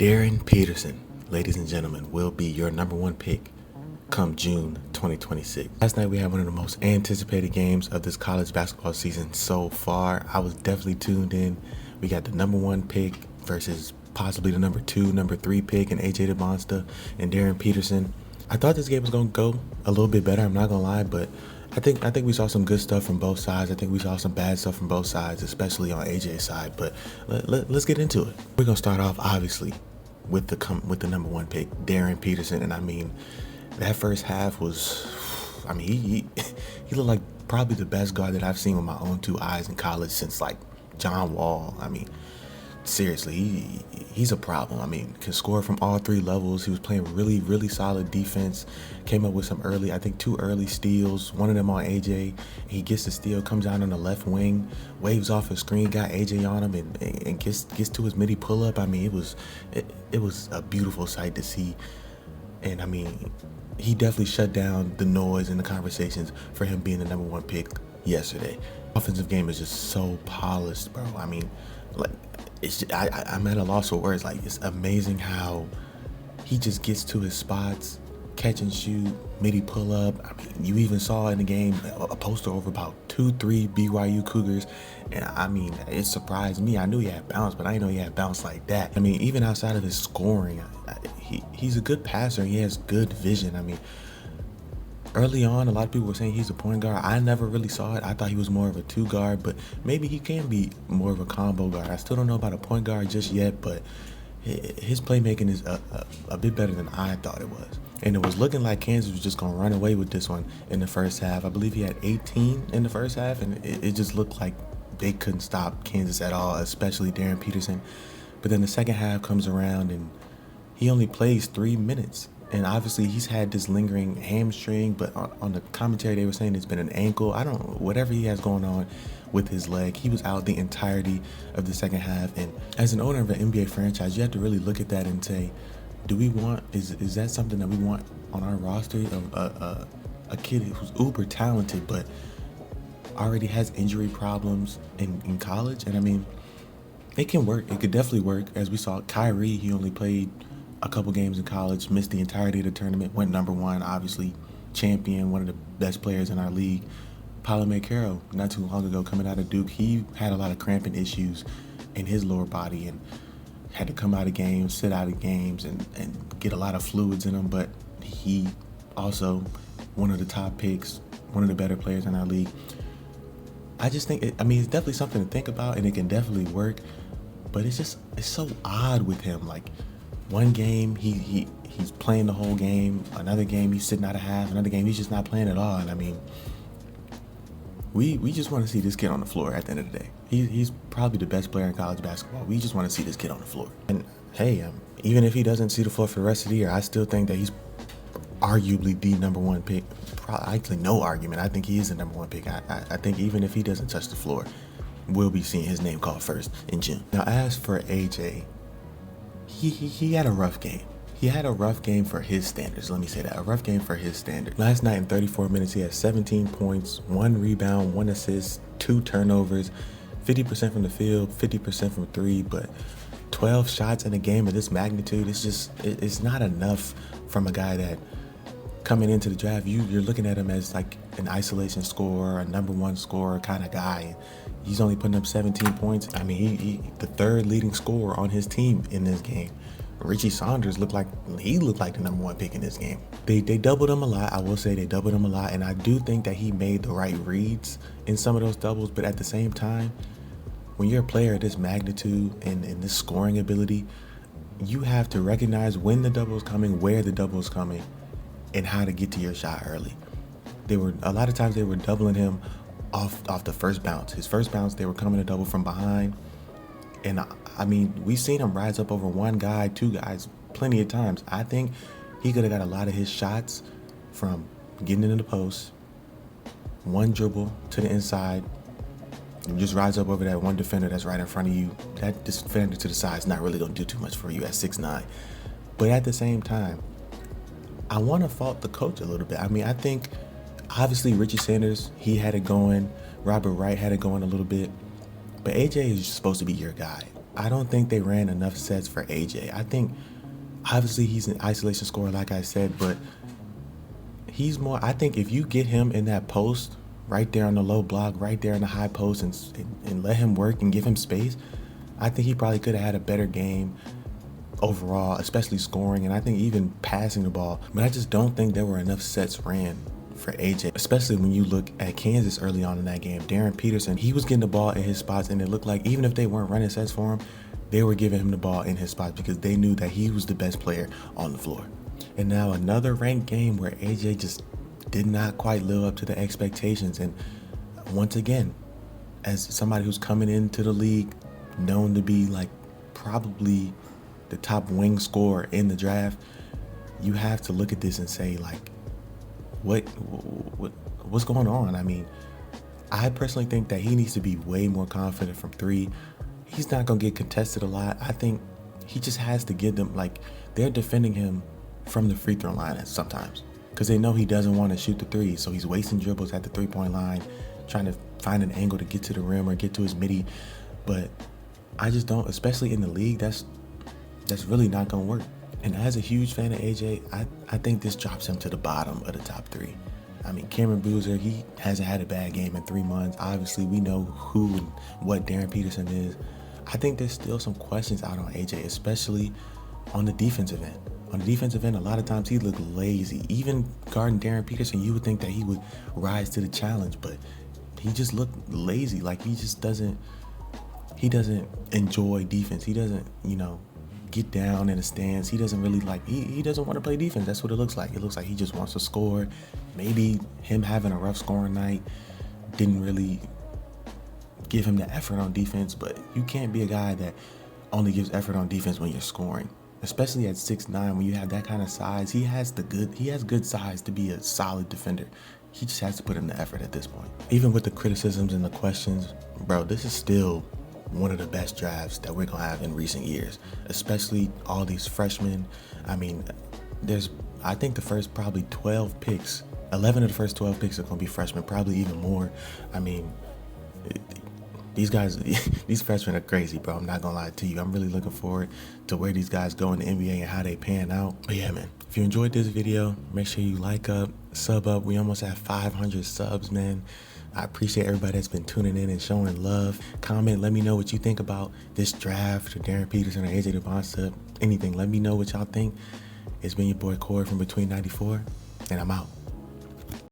Darryn Peterson, ladies and gentlemen, will be your number one pick come June 2026. Last night we had one of the most anticipated games of this college basketball season so far. I was definitely tuned in. We got the number one pick versus possibly the number two, number three pick in AJ DeMonsta and Darryn Peterson. I thought this game was going to go a little bit better, I'm not going to lie, but I think we saw some good stuff from both sides. I think we saw some bad stuff from both sides, especially on AJ's side, but let's get into it. We're going to start off, obviously, with the number one pick, Darryn Peterson, and I mean, that first half was, he looked like probably the best guard that I've seen with my own two eyes in college since like John Wall. Seriously, he's a problem. Can score from all three levels. He was playing really, really solid defense. Came up with some two early steals. One of them on AJ. He gets the steal, comes out on the left wing, waves off a screen, got AJ on him, and gets to his midi pull up. It was a beautiful sight to see. And he definitely shut down the noise and the conversations for him being the number one pick yesterday. Offensive game is just so polished, bro. I'm at a loss for words. It's amazing how he just gets to his spots, catch and shoot, midi pull up. You even saw in the game a poster over about 2-3 BYU Cougars, and it surprised me. I knew he had bounce, but I didn't know he had bounce like that. Even outside of his scoring, he's a good passer. He has good vision. Early on, a lot of people were saying he's a point guard. I never really saw it. I thought he was more of a two guard, but maybe he can be more of a combo guard. I still don't know about a point guard just yet, but his playmaking is a bit better than I thought it was. And it was looking like Kansas was just going to run away with this one in the first half. I believe he had 18 in the first half, and it just looked like they couldn't stop Kansas at all, especially Darryn Peterson. But then the second half comes around, and he only plays 3 minutes. And obviously he's had this lingering hamstring, but on the commentary they were saying it's been an ankle. I don't know, whatever he has going on with his leg. He was out the entirety of the second half. And as an owner of an NBA franchise, you have to really look at that and say, is that something that we want on our roster of a kid who's uber talented but already has injury problems in college? And it can work. It could definitely work. As we saw, Kyrie, he only played a couple games in college, missed the entirety of the tournament, went number one, obviously champion, one of the best players in our league. Paulo Carroll, not too long ago, coming out of Duke, he had a lot of cramping issues in his lower body and had to come out of games, sit out of games, and get a lot of fluids in him. But he also one of the top picks, one of the better players in our league. I just think, it's definitely something to think about, and it can definitely work. But it's so odd with him. One game he's playing the whole game, another game he's sitting out of half, another game he's just not playing at all. And we just want to see this kid on the floor at the end of the day. He's probably the best player in college basketball. We just want to see this kid on the floor. And hey, even if he doesn't see the floor for the rest of the year, I still think that he's arguably the number one pick. Actually, no argument. I think he is the number one pick. I think even if he doesn't touch the floor, we'll be seeing his name called first in June. Now, as for AJ, he had a rough game. He had a rough game for his standards. Let me say that. A rough game for his standards. Last night in 34 minutes, he had 17 points, 1 rebound, 1 assist, 2 turnovers, 50% from the field, 50% from three, but 12 shots in a game of this magnitude, it's not enough from a guy that coming into the draft, you're looking at him as like an isolation scorer, a number one scorer kind of guy. He's only putting up 17 points. He the third leading scorer on his team in this game. Richie Saunders looked like the number one pick in this game. They doubled him a lot. I will say they doubled him a lot, and I do think that he made the right reads in some of those doubles. But at the same time, when you're a player of this magnitude and this scoring ability, you have to recognize when the double is coming, where the double is coming, and how to get to your shot early. A lot of times they were doubling him off the first bounce. His first bounce, they were coming to double from behind. And we've seen him rise up over one guy, two guys plenty of times. I think he could have got a lot of his shots from getting into the post, one dribble to the inside, and just rise up over that one defender that's right in front of you. That defender to the side is not really going to do too much for you at 6'9". But at the same time, I want to fault the coach a little bit. I think obviously Richie Sanders, he had it going. Robert Wright had it going a little bit. But AJ is supposed to be your guy. I don't think they ran enough sets for AJ. I think obviously he's an isolation scorer, like I said, but he's more. I think if you get him in that post, right there on the low block, right there in the high post, and let him work and give him space, I think he probably could have had a better game overall, especially scoring, and I think even passing the ball. But I just don't think there were enough sets ran for AJ, especially when you look at Kansas early on in that game. Darryn Peterson, he was getting the ball in his spots, and it looked like even if they weren't running sets for him, they were giving him the ball in his spots because they knew that he was the best player on the floor. And now another ranked game where AJ just did not quite live up to the expectations. And once again, as somebody who's coming into the league known to be like probably the top wing scorer in the draft, you have to look at this and say, like, what's going on? I mean, I personally think that he needs to be way more confident from three. He's not gonna get contested a lot. I think he just has to get them, like, they're defending him from the free throw line sometimes because they know he doesn't want to shoot the three, so he's wasting dribbles at the 3-point line, trying to find an angle to get to the rim or get to his midi. But I just don't, especially in the league, that's really not gonna work. And as a huge fan of AJ, I think this drops him to the bottom of the top three. I mean, Cameron Boozer, he hasn't had a bad game in 3 months. Obviously, we know who and what Darryn Peterson is. I think there's still some questions out on AJ, especially on the defensive end. On the defensive end, a lot of times he looked lazy. Even guarding Darryn Peterson, you would think that he would rise to the challenge, but he just looked lazy. Like he doesn't enjoy defense. He doesn't, get down in the stands. He doesn't really he doesn't want to play defense. That's what it looks like. It looks like he just wants to score. Maybe him having a rough scoring night didn't really give him the effort on defense, but you can't be a guy that only gives effort on defense when you're scoring. Especially at 6'9", when you have that kind of size. He has good size to be a solid defender. He just has to put in the effort at this point. Even with the criticisms and the questions, bro, this is still one of the best drafts that we're gonna have in recent years, especially all these freshmen. I mean, I think the first probably 12 picks, 11 of the first 12 picks are gonna be freshmen, probably even more. I mean, these guys, these freshmen are crazy, bro. I'm not gonna lie to you. I'm really looking forward to where these guys go in the NBA and how they pan out. But yeah, man, if you enjoyed this video, make sure you like up, sub up. We almost at 500 subs, man. I appreciate everybody that's been tuning in and showing love. Comment, let me know what you think about this draft, or Darryn Peterson or AJ DeBonsta, anything. Let me know what y'all think. It's been your boy Corey from Between 94, and I'm out.